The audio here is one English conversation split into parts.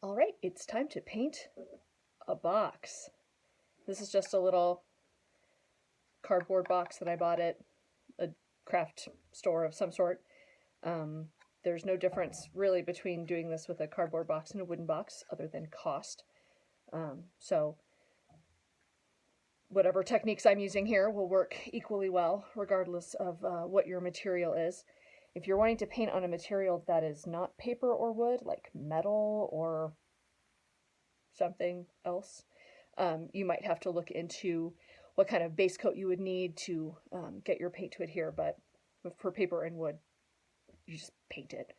All right, it's time to paint a box. This is just a little cardboard box that I bought at a craft store of some sort. There's no difference really between doing this with a cardboard box and a wooden box other than cost. So whatever techniques I'm using here will work equally well regardless of what your material is. If you're wanting to paint on a material that is not paper or wood, like metal or something else, you might have to look into what kind of base coat you would need to get your paint to adhere, but for paper and wood, you just paint it.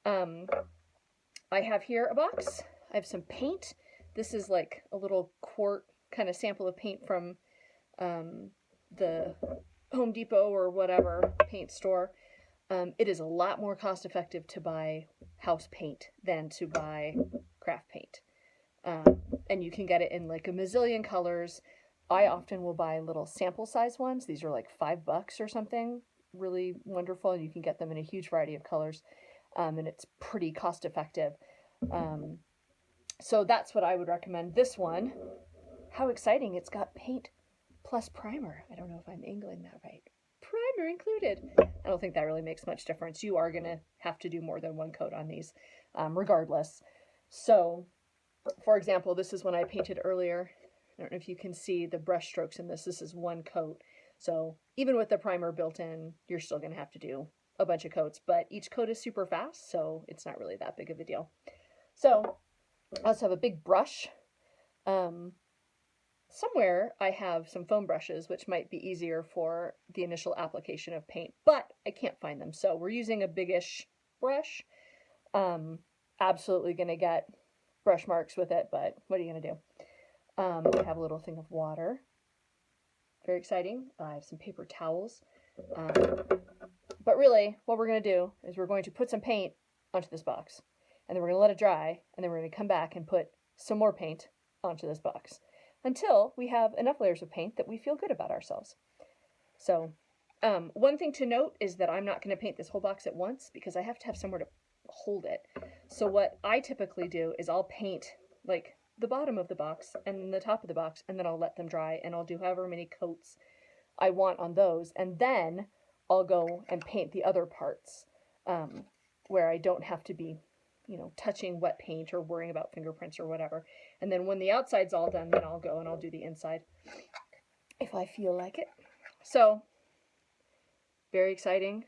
I have here a box. I have some paint. This is like a little quart kind of sample of paint from the Home Depot or whatever paint store. It is a lot more cost effective to buy house paint than to buy craft paint. And you can get it in like a mazillion colors. I often will buy little sample size ones. These are like $5 or something. Really wonderful. And you can get them in a huge variety of colors. And it's pretty cost effective. So that's what I would recommend. This one, how exciting. It's got paint plus primer. I don't know if I'm angling that right. Primer included. I don't think that really makes much difference. You are going to have to do more than one coat on these regardless. So for example, this is one I painted earlier. I don't know if you can see the brush strokes in this. This is one coat. So even with the primer built in, you're still going to have to do a bunch of coats, but each coat is super fast, so it's not really that big of a deal. So I also have a big brush. Somewhere I have some foam brushes, which might be easier for the initial application of paint, but I can't find them. So we're using a biggish brush. Absolutely going to get brush marks with it, but what are you going to do? I have a little thing of water. Very exciting. I have some paper towels. But really, what we're going to do is we're going to put some paint onto this box, and then we're going to let it dry, and then we're going to come back and put some more paint onto this box until we have enough layers of paint that we feel good about ourselves. So one thing to note is that I'm not going to paint this whole box at once because I have to have somewhere to hold it. So what I typically do is I'll paint like the bottom of the box and the top of the box, and then I'll let them dry, and I'll do however many coats I want on those, and then I'll go and paint the other parts where I don't have to be, touching wet paint or worrying about fingerprints or whatever. And then when the outside's all done, then I'll go and I'll do the inside if I feel like it. So very exciting.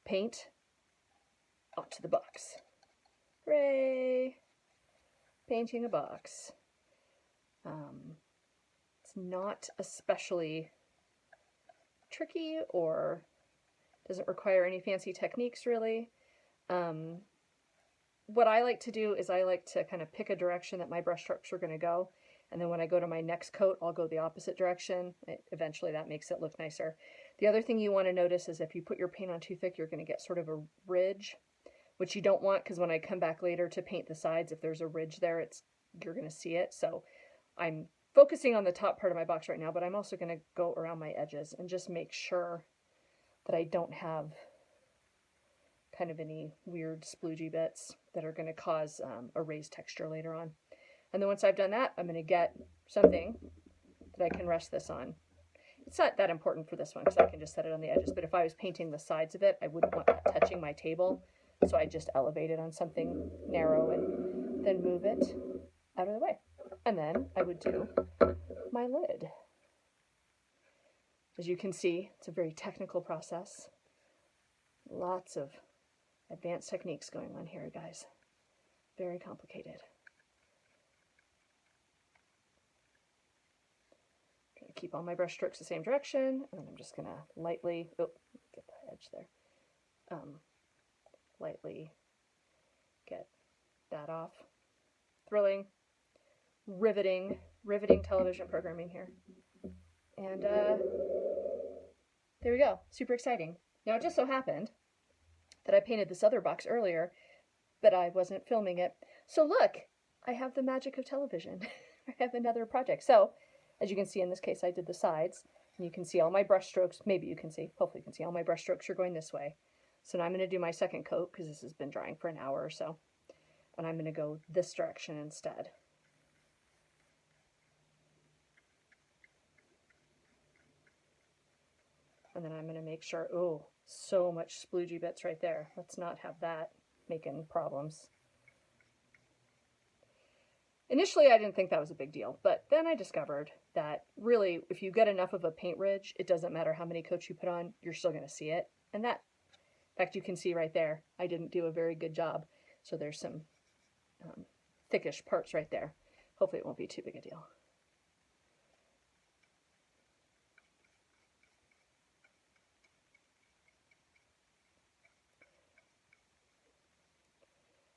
Paint onto the box. Hooray! Painting a box. It's not especially tricky or doesn't require any fancy techniques really. What I like to do is I like to kind of pick a direction that my brush strokes are going to go, and then when I go to my next coat, I'll go the opposite direction. Eventually that makes it look nicer. The other thing you want to notice is if you put your paint on too thick, you're going to get sort of a ridge, which you don't want, because when I come back later to paint the sides, if there's a ridge there, you're going to see it. So I'm focusing on the top part of my box right now, but I'm also going to go around my edges and just make sure that I don't have kind of any weird sploogey bits that are going to cause a raised texture later on. And then once I've done that, I'm going to get something that I can rest this on. It's not that important for this one because I can just set it on the edges, but if I was painting the sides of it, I wouldn't want that touching my table, so I just elevate it on something narrow and then move it out of the way. And then I would do my lid. As you can see, it's a very technical process. Lots of advanced techniques going on here, guys. Very complicated. I'm going to keep all my brush strokes the same direction, and then I'm just going to lightly, get the edge there, lightly get that off. Thrilling, riveting television programming here. And there we go, super exciting. Now it just so happened that I painted this other box earlier, but I wasn't filming it. So look, I have the magic of television. I have another project. So as you can see in this case, I did the sides, and you can see all my brush strokes. Maybe you can see, hopefully you can see all my brush strokes are going this way. So now I'm going to do my second coat because this has been drying for an hour or so. and I'm going to go this direction instead. And then I'm going to make sure, oh, so much sploogey bits right there. Let's not have that making problems. Initially, I didn't think that was a big deal, but then I discovered that really, if you get enough of a paint ridge, it doesn't matter how many coats you put on, you're still going to see it. And that, in fact, you can see right there, I didn't do a very good job. So there's some thickish parts right there. Hopefully it won't be too big a deal.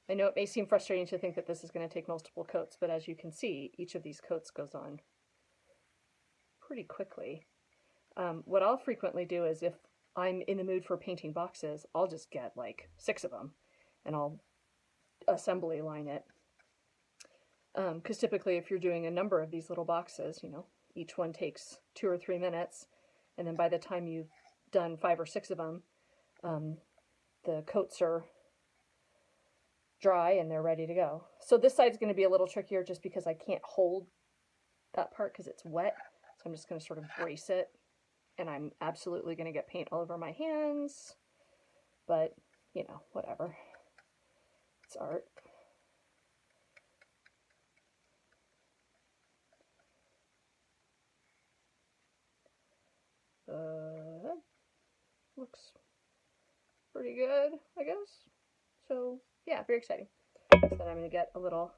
I know it may seem frustrating to think that this is going to take multiple coats, but as you can see, each of these coats goes on pretty quickly. What I'll frequently do is if I'm in the mood for painting boxes, I'll just get like 6 of them and I'll assembly line it. Because typically if you're doing a number of these little boxes, you know, each one takes 2 or 3 minutes, and then by the time you've done 5 or 6 of them, the coats are dry and they're ready to go. So this side's going to be a little trickier just because I can't hold that part because it's wet. So I'm just going to sort of brace it, and I'm absolutely going to get paint all over my hands, but you know, whatever. It's art. Looks pretty good, I guess. So yeah, very exciting. So then I'm going to get a little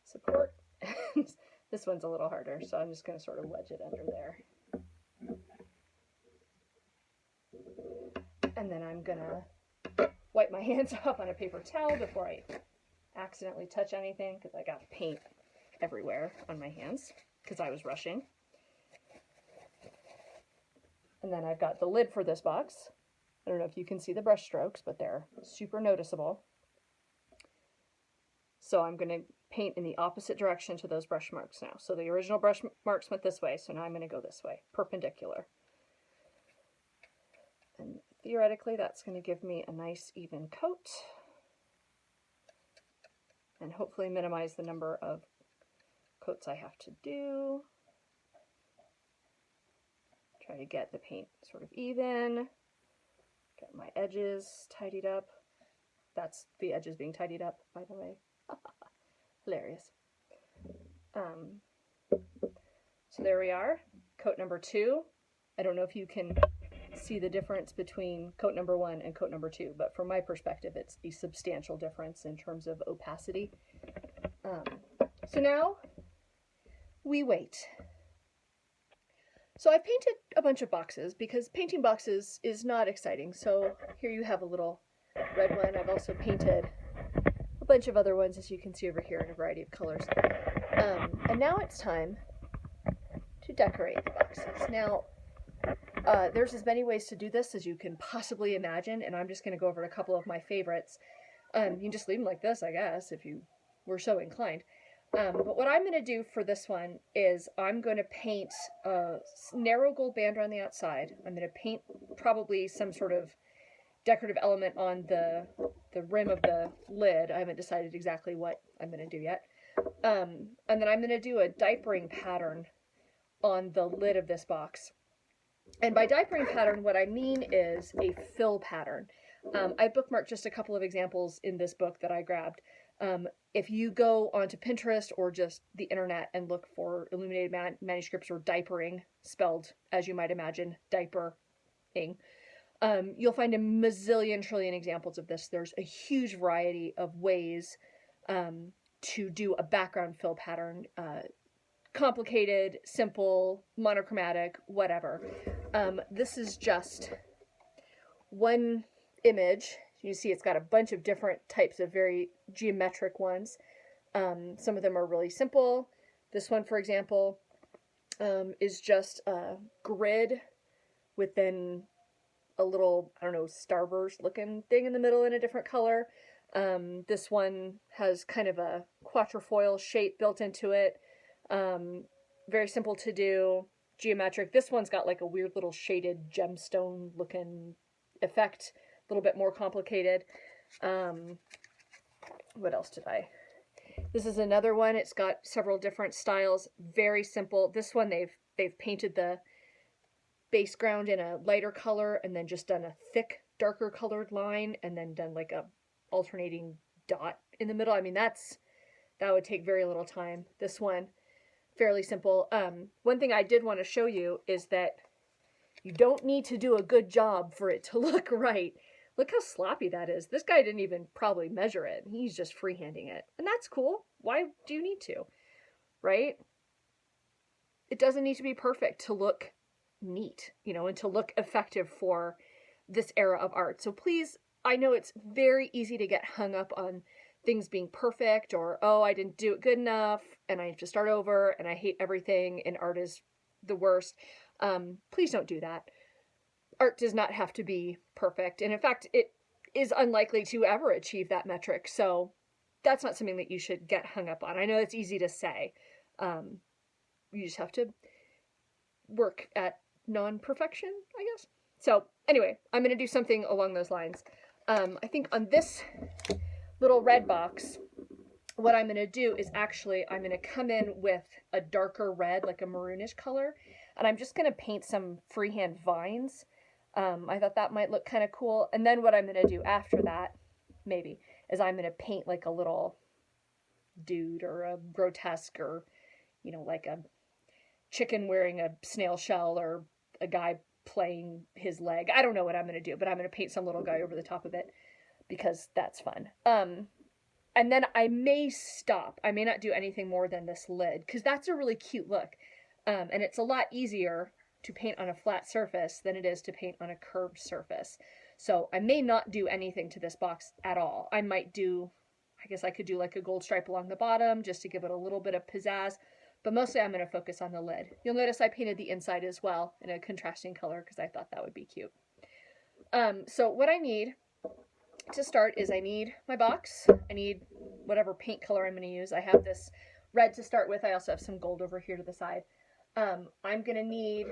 support. This one's a little harder, so I'm just going to sort of wedge it under there. And then I'm going to wipe my hands off on a paper towel before I accidentally touch anything, because I got paint everywhere on my hands because I was rushing. And then I've got the lid for this box. I don't know if you can see the brush strokes, but they're super noticeable. So I'm going to paint in the opposite direction to those brush marks now. So the original brush marks went this way, so now I'm going to go this way, perpendicular. And theoretically, that's going to give me a nice even coat and hopefully minimize the number of coats I have to do. Try to get the paint sort of even, get my edges tidied up. That's the edges being tidied up, by the way. Hilarious. So there we are, coat number 2. I don't know if you can see the difference between coat number 1 and coat number 2, but from my perspective, it's a substantial difference in terms of opacity. So now we wait. So I painted a bunch of boxes because painting boxes is not exciting. So here you have a little red one. I've also painted a bunch of other ones, as you can see over here, in a variety of colors. And now it's time to decorate the boxes. Now, there's as many ways to do this as you can possibly imagine, and I'm just going to go over a couple of my favorites. You can just leave them like this, I guess, if you were so inclined. But what I'm going to do for this one is I'm going to paint a narrow gold band around the outside. I'm going to paint probably some sort of decorative element on the rim of the lid. I haven't decided exactly what I'm going to do yet. And then I'm going to do a diapering pattern on the lid of this box. And by diapering pattern, what I mean is a fill pattern. I bookmarked just a couple of examples in this book that I grabbed. If you go onto Pinterest or just the internet and look for illuminated manuscripts or diapering, spelled as you might imagine, diapering, you'll find a mazillion trillion examples of this. There's a huge variety of ways to do a background fill pattern. Complicated, simple, monochromatic, whatever. This is just one image. You see it's got a bunch of different types of very geometric ones. Some of them are really simple. This one, for example, is just a grid with then a little, I don't know, starburst looking thing in the middle in a different color. This one has kind of a quatrefoil shape built into it. Very simple to do, geometric. This one's got like a weird little shaded gemstone looking effect, a little bit more complicated. what else did I? This is another one. It's got several different styles. Very simple. This one they've painted the base ground in a lighter color and then just done a thick, darker colored line and then done like a alternating dot in the middle. I mean, that would take very little time. This one, fairly simple. One thing I did want to show you is that you don't need to do a good job for it to look right. Look how sloppy that is. This guy didn't even probably measure it. He's just freehanding it. And that's cool. Why do you need to? Right? It doesn't need to be perfect to look neat, you know, and to look effective for this era of art. So please, I know it's very easy to get hung up on things being perfect or, oh, I didn't do it good enough and I have to start over and I hate everything and art is the worst. Please don't do that. Art does not have to be perfect. And in fact, it is unlikely to ever achieve that metric. So that's not something that you should get hung up on. I know it's easy to say. You just have to work at non-perfection, I guess. So anyway, I'm going to do something along those lines. I think on this little red box, what I'm going to do is actually, I'm going to come in with a darker red, like a maroonish color, and I'm just going to paint some freehand vines. I thought that might look kind of cool. And then what I'm going to do after that, maybe, is I'm going to paint like a little dude or a grotesque or, you know, like a chicken wearing a snail shell or a guy playing his leg. I don't know what I'm going to do, but I'm going to paint some little guy over the top of it because that's fun. And then I may stop. I may not do anything more than this lid because that's a really cute look. And it's a lot easier to paint on a flat surface than it is to paint on a curved surface. So I may not do anything to this box at all. I might do, I guess I could do like a gold stripe along the bottom just to give it a little bit of pizzazz, but mostly I'm going to focus on the lid. You'll notice I painted the inside as well in a contrasting color because I thought that would be cute. So what I need to start is I need my box. I need whatever paint color I'm going to use. I have this red to start with. I also have some gold over here to the side. I'm going to need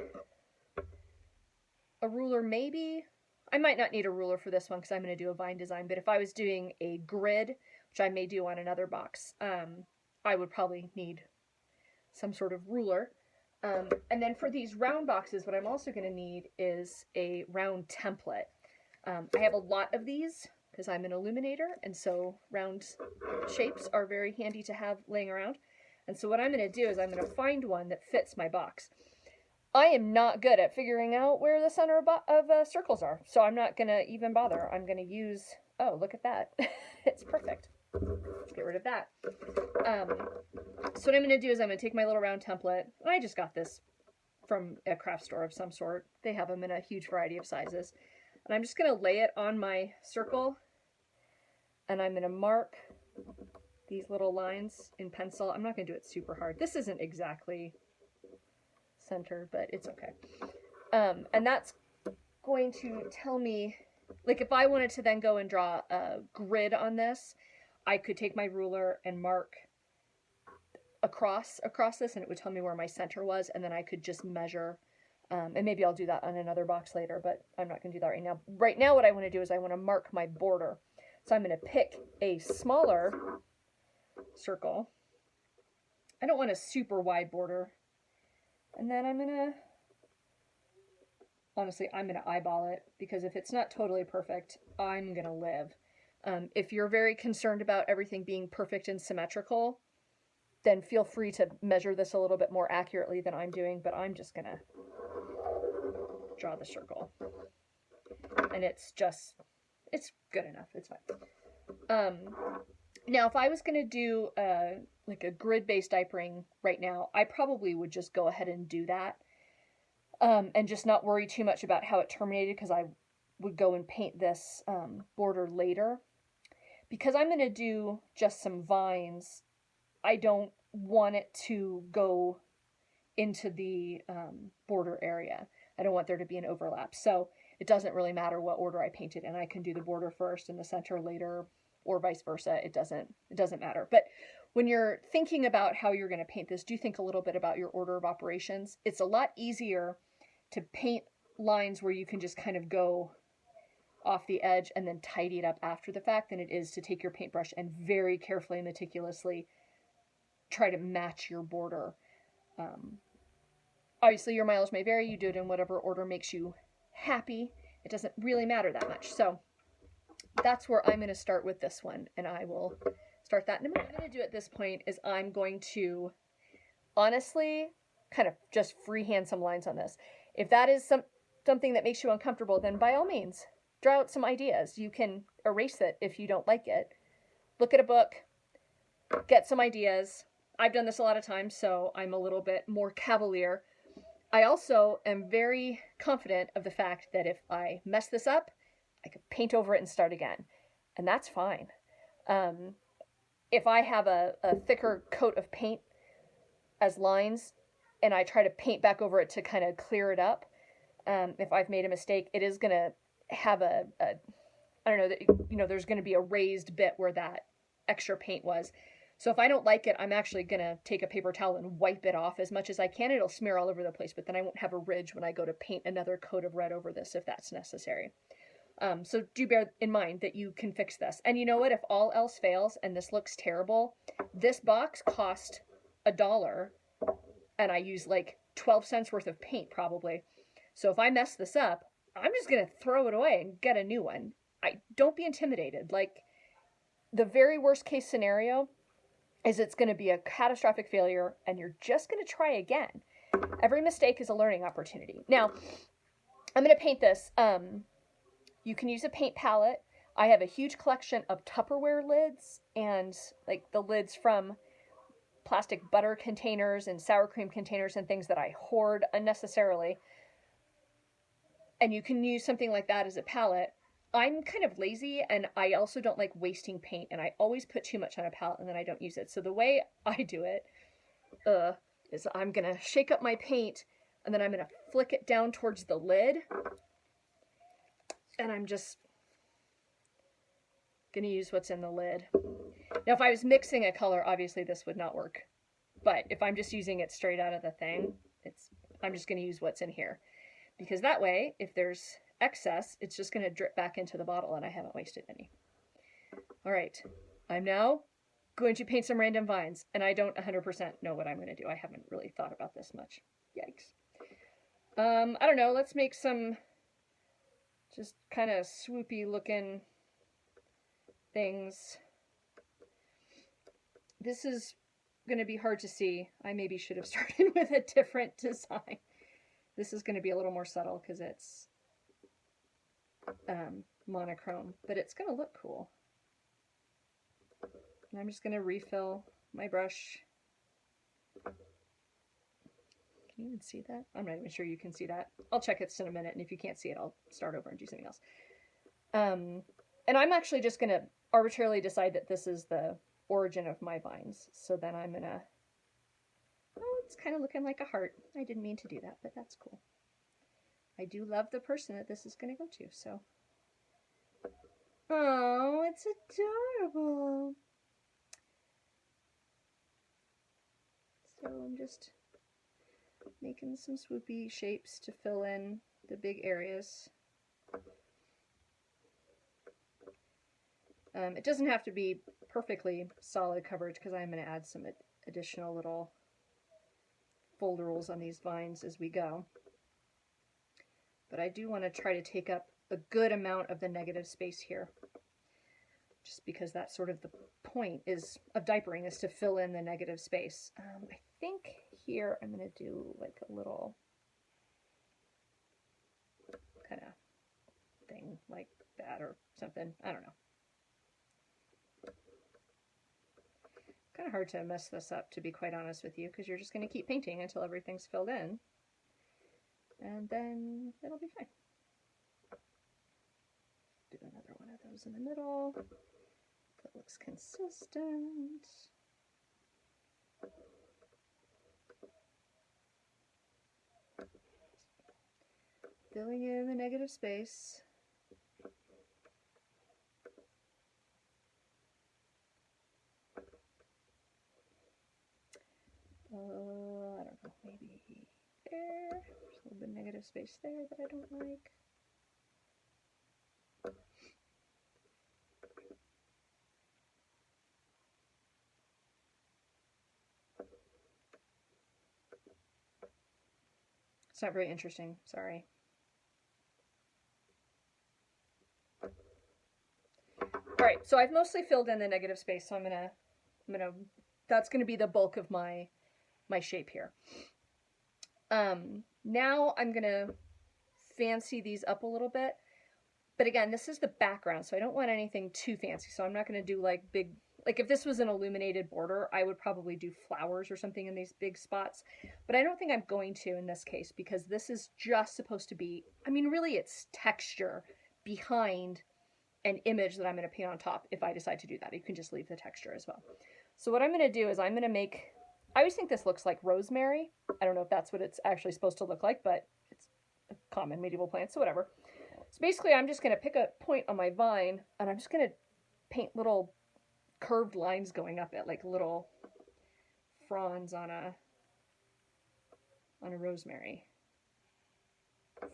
a ruler maybe. I might not need a ruler for this one because I'm going to do a vine design, but if I was doing a grid, which I may do on another box, I would probably need some sort of ruler. And then for these round boxes, what I'm also going to need is a round template. I have a lot of these because I'm an illuminator, and so round shapes are very handy to have laying around. And so what I'm going to do is I'm going to find one that fits my box. I am not good at figuring out where the center of circles are, so I'm not going to even bother. I'm going to use, oh, look at that. It's perfect. Let's get rid of that. So what I'm going to do is I'm going to take my little round template. I just got this from a craft store of some sort. They have them in a huge variety of sizes. And I'm just going to lay it on my circle, and I'm going to mark these little lines in pencil. I'm not going to do it super hard. This isn't exactly center, but it's okay. And that's going to tell me, like if I wanted to then go and draw a grid on this, I could take my ruler and mark across this, and it would tell me where my center was, and then I could just measure. And maybe I'll do that on another box later, but I'm not going to do that right now. Right now what I want to do is I want to mark my border. So I'm going to pick a smaller circle. I don't want a super wide border. And then I'm going to, honestly, I'm going to eyeball it, because if it's not totally perfect, I'm going to live. If you're very concerned about everything being perfect and symmetrical, then feel free to measure this a little bit more accurately than I'm doing, but I'm just going to draw the circle. And it's good enough. It's fine. Now, if I was going to do like a grid-based diapering right now, I probably would just go ahead and do that and just not worry too much about how it terminated, because I would go and paint this border later. Because I'm going to do just some vines, I don't want it to go into the border area. I don't want there to be an overlap. So it doesn't really matter what order I paint it in. I can do the border first and the center later, or vice versa. It doesn't matter. But when you're thinking about how you're going to paint this, do think a little bit about your order of operations. It's a lot easier to paint lines where you can just kind of go off the edge and then tidy it up after the fact than it is to take your paintbrush and very carefully and meticulously try to match your border. Obviously, your mileage may vary. You do it in whatever order makes you happy. It doesn't really matter that much. So that's where I'm going to start with this one, and I will start that in a minute. What I'm going to do at this point is I'm going to honestly kind of just freehand some lines on this. If that is something that makes you uncomfortable, then by all means, draw out some ideas. You can erase it if you don't like it. Look at a book, get some ideas. I've done this a lot of times, so I'm a little bit more cavalier. I also am very confident of the fact that if I mess this up, I could paint over it and start again. And that's fine. If I have a thicker coat of paint as lines and I try to paint back over it to kind of clear it up, if I've made a mistake, it is going to have I don't know, there's going to be a raised bit where that extra paint was. So if I don't like it, I'm actually going to take a paper towel and wipe it off as much as I can. It'll smear all over the place, but then I won't have a ridge when I go to paint another coat of red over this if that's necessary. So do bear in mind that you can fix this. And you know what? If all else fails and this looks terrible, this box cost $1 and I use like 12 cents worth of paint probably. So if I mess this up, I'm just going to throw it away and get a new one. Don't be intimidated. Like, the very worst case scenario is it's going to be a catastrophic failure and you're just going to try again. Every mistake is a learning opportunity. Now, I'm going to paint this. You can use a paint palette. I have a huge collection of Tupperware lids and like the lids from plastic butter containers and sour cream containers and things that I hoard unnecessarily. And you can use something like that as a palette. I'm kind of lazy and I also don't like wasting paint and I always put too much on a palette and then I don't use it. So the way I do it is I'm going to shake up my paint and then I'm going to flick it down towards the lid and I'm just going to use what's in the lid. Now if I was mixing a color, obviously this would not work. But if I'm just using it straight out of the thing, I'm just going to use what's in here. Because that way, if there's excess, it's just going to drip back into the bottle and I haven't wasted any. All right, I'm now going to paint some random vines and I don't 100% know what I'm going to do. I haven't really thought about this much. Yikes. I don't know, let's make some just kind of swoopy looking things. This is going to be hard to see. I maybe should have started with a different design. This is going to be a little more subtle because it's monochrome, but it's going to look cool. And I'm just going to refill my brush. Can you even see that? I'm not even sure you can see that. I'll check it in a minute, and if you can't see it, I'll start over and do something else. And I'm actually just going to arbitrarily decide that this is the origin of my vines. So then I'm going to, oh, it's kind of looking like a heart. I didn't mean to do that, but that's cool. I do love the person that this is going to go to, so. Oh, it's adorable. So I'm just making some swoopy shapes to fill in the big areas. It doesn't have to be perfectly solid coverage because I'm going to add some additional little folderals on these vines as we go. But I do want to try to take up a good amount of the negative space here, just because that's sort of the point of diapering, is to fill in the negative space. I think here I'm going to do like a little kind of thing like that or something. I don't know. Kind of hard to mess this up, to be quite honest with you, because you're just going to keep painting until everything's filled in, and then it'll be fine. Do another one of those in the middle. That looks consistent. Filling in the negative space. I don't know, maybe there. There's a little bit of negative space there that I don't like. not very interesting, sorry. All right, so I've mostly filled in the negative space, so that's gonna be the bulk of my shape here. Now I'm gonna fancy these up a little bit, but again, this is the background, so I don't want anything too fancy. So I'm not gonna do like big, like if this was an illuminated border, I would probably do flowers or something in these big spots, but I don't think I'm going to in this case, because this is just supposed to be, I mean, really it's texture behind an image that I'm going to paint on top. If I decide to do that, you can just leave the texture as well. So what I'm going to do is I'm going to make, I always think this looks like rosemary. I don't know if that's what it's actually supposed to look like, but it's a common medieval plant, so whatever. So basically I'm just going to pick a point on my vine and I'm just going to paint little curved lines going up it, like little fronds on a rosemary.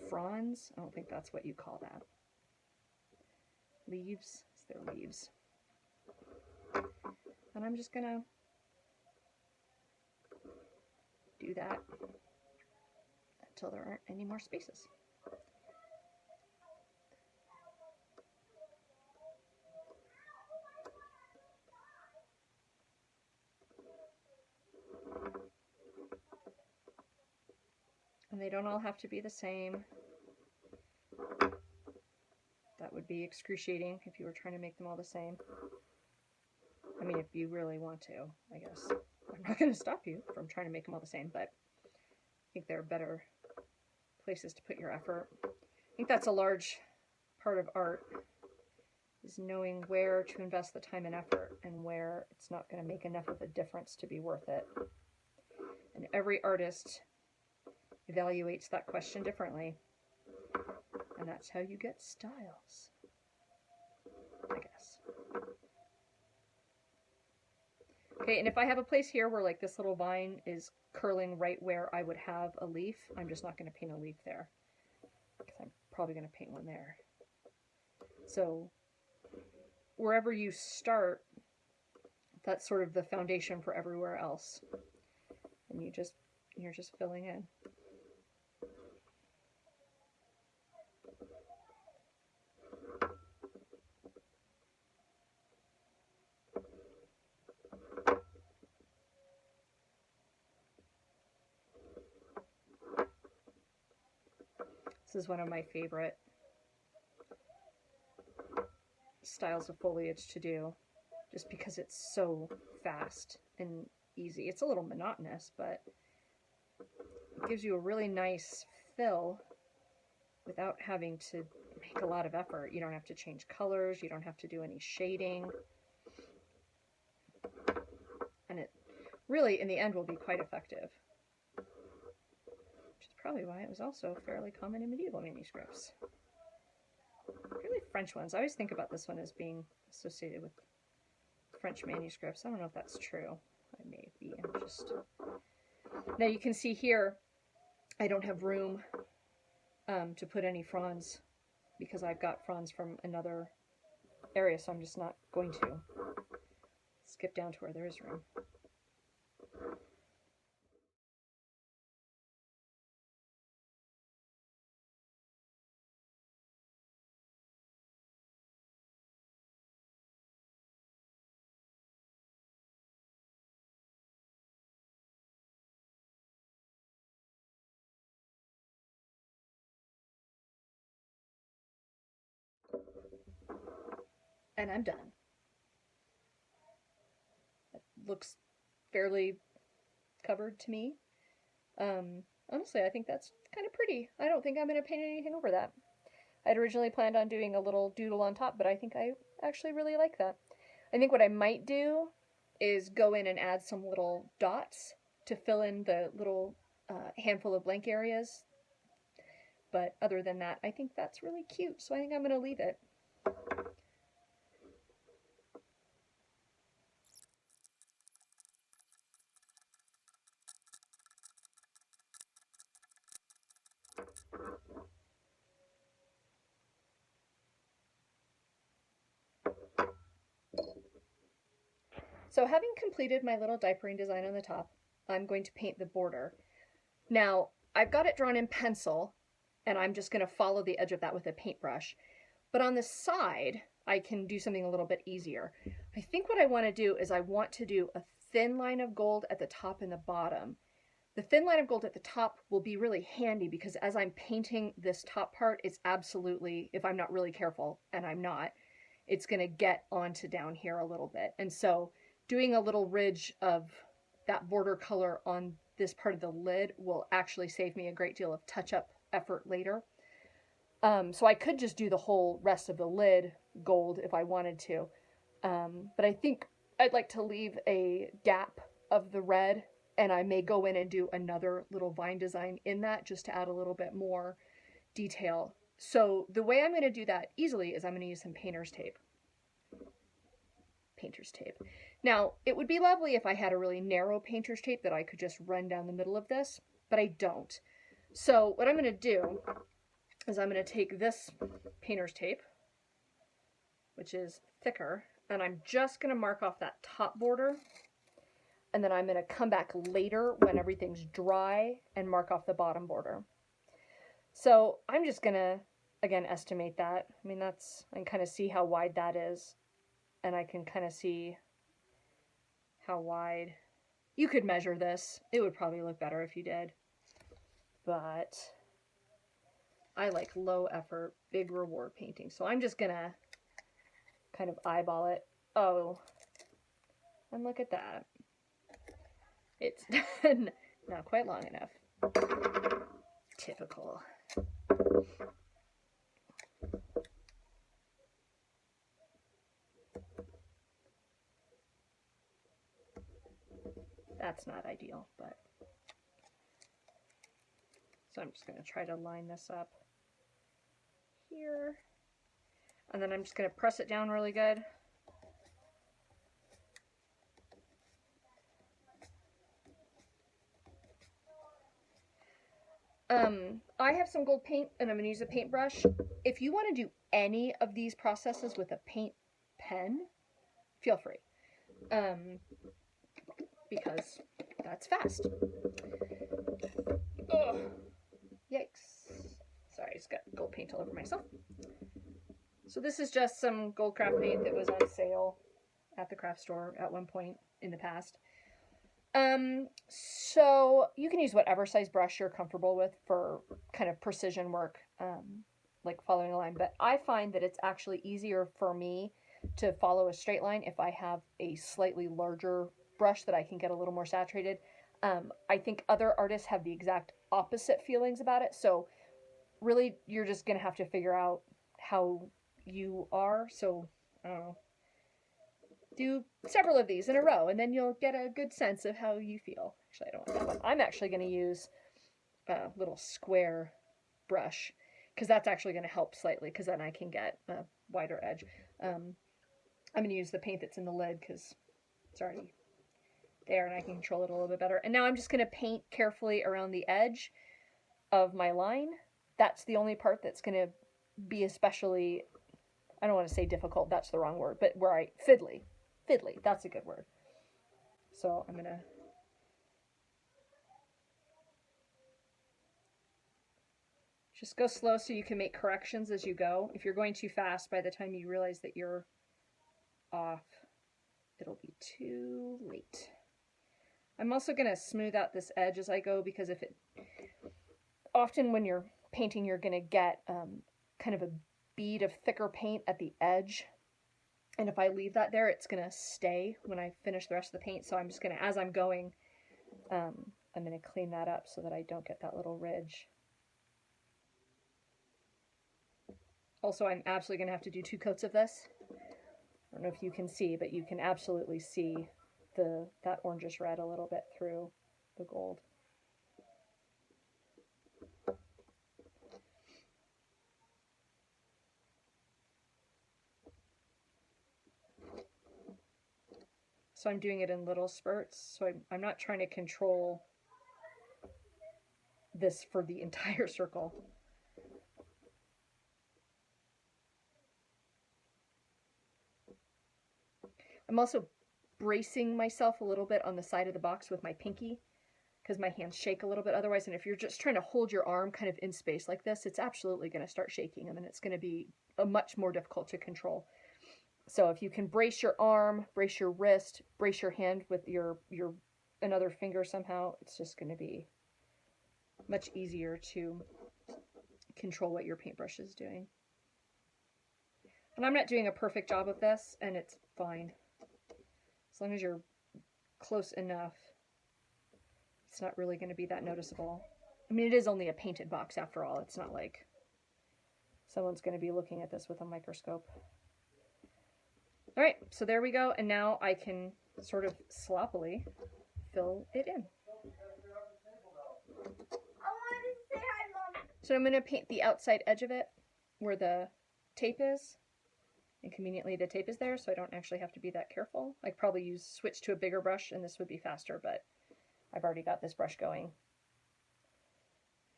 Fronds? I don't think that's what you call that. Leaves? They're leaves. And I'm just gonna do that until there aren't any more spaces. And they don't all have to be the same. That would be excruciating if you were trying to make them all the same. I mean, if you really want to, I guess. I'm not going to stop you from trying to make them all the same, but I think there are better places to put your effort. I think that's a large part of art, is knowing where to invest the time and effort and where it's not going to make enough of a difference to be worth it. And every artist evaluates that question differently. And that's how you get styles, I guess. Okay, and if I have a place here where like this little vine is curling right where I would have a leaf, I'm just not going to paint a leaf there, because I'm probably going to paint one there. So wherever you start, that's sort of the foundation for everywhere else. And you're just filling in. This is one of my favorite styles of foliage to do, just because it's so fast and easy. It's a little monotonous, but it gives you a really nice fill without having to make a lot of effort. You don't have to change colors, you don't have to do any shading. And it really, in the end, will be quite effective. Which is probably why it was also fairly common in medieval manuscripts. Really French ones. I always think about this one as being associated with French manuscripts. I don't know if that's true. I may be. I'm just... Now you can see here, I don't have room to put any fronds because I've got fronds from another area, so I'm just not going to skip down to where there is room. And I'm done. It looks fairly covered to me. Honestly, I think that's kind of pretty. I don't think I'm going to paint anything over that. I'd originally planned on doing a little doodle on top, but I think I actually really like that. I think what I might do is go in and add some little dots to fill in the little handful of blank areas. But other than that, I think that's really cute, so I think I'm going to leave it. So having completed my little diapering design on the top, I'm going to paint the border. Now, I've got it drawn in pencil, and I'm just going to follow the edge of that with a paintbrush. But on the side, I can do something a little bit easier. I think what I want to do is I want to do a thin line of gold at the top and the bottom. The thin line of gold at the top will be really handy because as I'm painting this top part, it's absolutely, if I'm not really careful, and I'm not, it's going to get onto down here a little bit. And so doing a little ridge of that border color on this part of the lid will actually save me a great deal of touch-up effort later. So I could just do the whole rest of the lid gold if I wanted to. But I think I'd like to leave a gap of the red, and I may go in and do another little vine design in that just to add a little bit more detail. So the way I'm going to do that easily is I'm going to use some painter's tape. Now, it would be lovely if I had a really narrow painter's tape that I could just run down the middle of this, but I don't. So what I'm going to do is I'm going to take this painter's tape, which is thicker, and I'm just going to mark off that top border, and then I'm going to come back later when everything's dry and mark off the bottom border. So I'm just going to, again, estimate that. I mean, I can kind of see how wide that is, and I can kind of see how wide. You could measure this. It would probably look better if you did, but I like low effort, big reward painting. So I'm just going to kind of eyeball it. Oh, and look at that. It's not quite long enough. Typical. That's not ideal, but so I'm just going to try to line this up here, and then I'm just going to press it down really good. I have some gold paint, and I'm going to use a paintbrush. If you want to do any of these processes with a paint pen, feel free, because that's fast. Ugh. Yikes. Sorry, I just got gold paint all over myself. So this is just some gold craft paint that was on sale at the craft store at one point in the past. So you can use whatever size brush you're comfortable with for kind of precision work, like following a line, but I find that it's actually easier for me to follow a straight line if I have a slightly larger brush that I can get a little more saturated. I think other artists have the exact opposite feelings about it, so really you're just gonna have to figure out how you are. So I don't know, do several of these in a row, and then you'll get a good sense of how you feel. Actually, I don't want that one. I'm actually going to use a little square brush, because that's actually going to help slightly, because then I can get a wider edge. I'm going to use the paint that's in the lid, because it's already there, and I can control it a little bit better. And now I'm just going to paint carefully around the edge of my line. That's the only part that's going to be especially, I don't want to say difficult, that's the wrong word, but fiddly, that's a good word. So I'm gonna just go slow so you can make corrections as you go. If you're going too fast, by the time you realize that you're off, it'll be too late. I'm also gonna smooth out this edge as I go, because often when you're painting, you're gonna get kind of a bead of thicker paint at the edge. And if I leave that there, it's going to stay when I finish the rest of the paint. So I'm just going to, as I'm going, I'm going to clean that up so that I don't get that little ridge. Also, I'm absolutely going to have to do 2 coats of this. I don't know if you can see, but you can absolutely see that orangish red a little bit through the gold. So I'm doing it in little spurts, so I'm not trying to control this for the entire circle. I'm also bracing myself a little bit on the side of the box with my pinky, because my hands shake a little bit otherwise. And if you're just trying to hold your arm kind of in space like this, it's absolutely going to start shaking, and then it's going to be much more difficult to control. So if you can brace your arm, brace your wrist, brace your hand with your another finger somehow, it's just going to be much easier to control what your paintbrush is doing. And I'm not doing a perfect job of this, and it's fine. As long as you're close enough, it's not really going to be that noticeable. I mean, it is only a painted box after all. It's not like someone's going to be looking at this with a microscope. All right, so there we go. And now I can sort of sloppily fill it in. So I'm going to paint the outside edge of it where the tape is. And conveniently the tape is there, so I don't actually have to be that careful. I could probably switch to a bigger brush and this would be faster, but I've already got this brush going.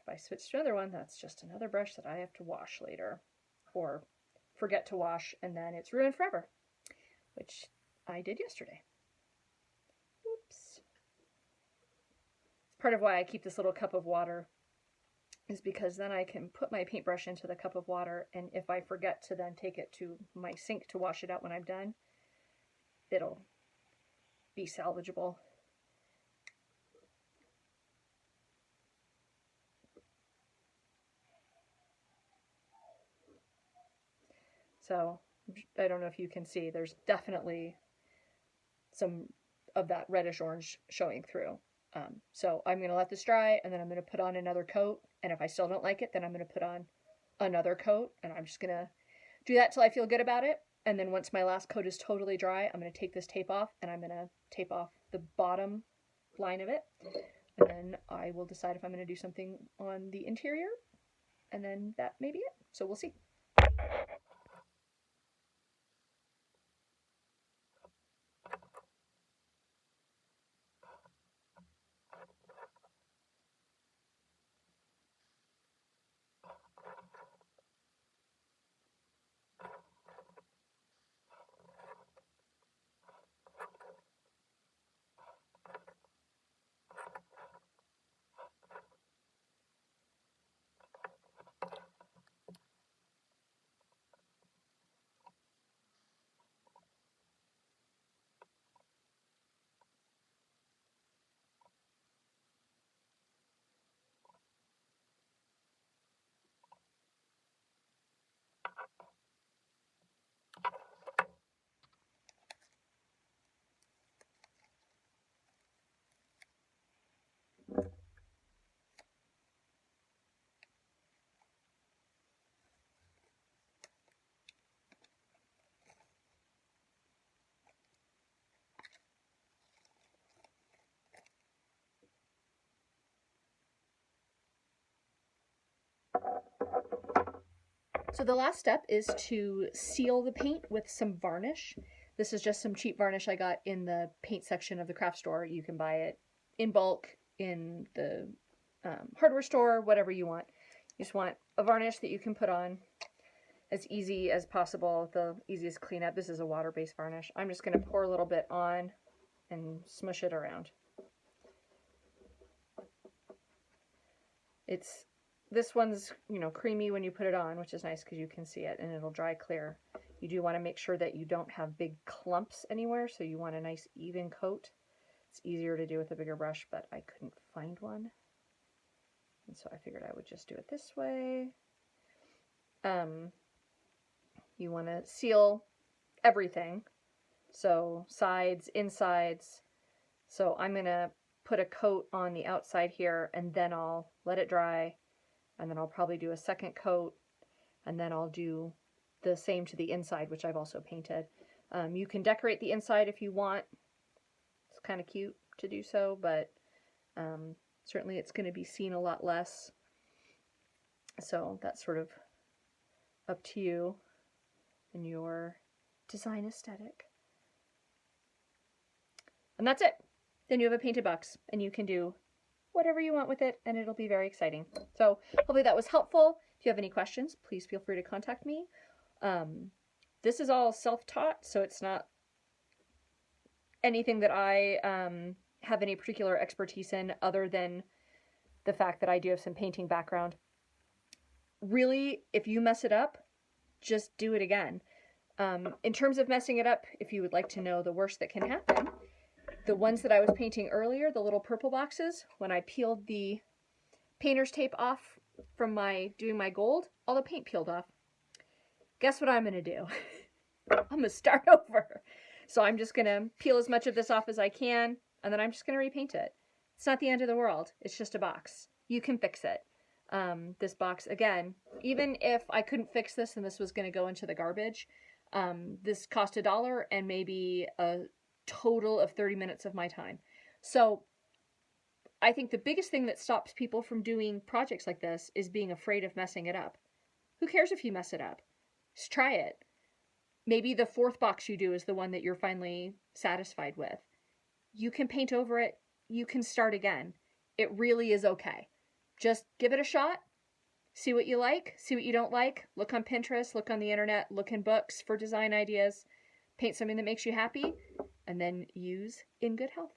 If I switch to another one, that's just another brush that I have to wash later. Or forget to wash, and then it's ruined forever. Which I did yesterday. Oops. Part of why I keep this little cup of water is because then I can put my paintbrush into the cup of water, and if I forget to then take it to my sink to wash it out when I'm done, it'll be salvageable. So I don't know if you can see, there's definitely some of that reddish orange showing through. So I'm going to let this dry, and then I'm going to put on another coat, and if I still don't like it, then I'm going to put on another coat, and I'm just going to do that till I feel good about it. And then once my last coat is totally dry, I'm going to take this tape off, and I'm going to tape off the bottom line of it, and then I will decide if I'm going to do something on the interior, and then that may be it. So we'll see. So the last step is to seal the paint with some varnish. This is just some cheap varnish I got in the paint section of the craft store. You can buy it in bulk in the hardware store, whatever you want. You just want a varnish that you can put on as easy as possible, the easiest cleanup. This is a water-based varnish. I'm just going to pour a little bit on and smush it around. This one's, creamy when you put it on, which is nice because you can see it and it'll dry clear. You do want to make sure that you don't have big clumps anywhere, so you want a nice even coat. It's easier to do with a bigger brush, but I couldn't find one. And so I figured I would just do it this way. You want to seal everything. So sides, insides. So I'm going to put a coat on the outside here, and then I'll let it dry. And then I'll probably do a second coat, and then I'll do the same to the inside, which I've also painted. You can decorate the inside if you want. It's kind of cute to do so, but certainly it's going to be seen a lot less. So that's sort of up to you and your design aesthetic. And that's it. Then you have a painted box, and you can do whatever you want with it, and it'll be very exciting. So hopefully that was helpful. If you have any questions, please feel free to contact me. This is all self-taught, so it's not anything that I have any particular expertise in other than the fact that I do have some painting background. Really, if you mess it up, just do it again. In terms of messing it up, if you would like to know the worst that can happen, the ones that I was painting earlier, the little purple boxes, when I peeled the painter's tape off from doing my gold, all the paint peeled off. Guess what I'm going to do? I'm going to start over. So I'm just going to peel as much of this off as I can, and then I'm just going to repaint it. It's not the end of the world. It's just a box. You can fix it. This box, again, even if I couldn't fix this and this was going to go into the garbage, this cost $1 and maybe a total of 30 minutes of my time. So I think the biggest thing that stops people from doing projects like this is being afraid of messing it up. Who cares if you mess it up? Just try it. Maybe the 4th box you do is the one that you're finally satisfied with. You can paint over it. You can start again. It really is okay. Just give it a shot. See what you like. See what you don't like. Look on Pinterest. Look on the internet. Look in books for design ideas. Paint something that makes you happy. And then use in good health.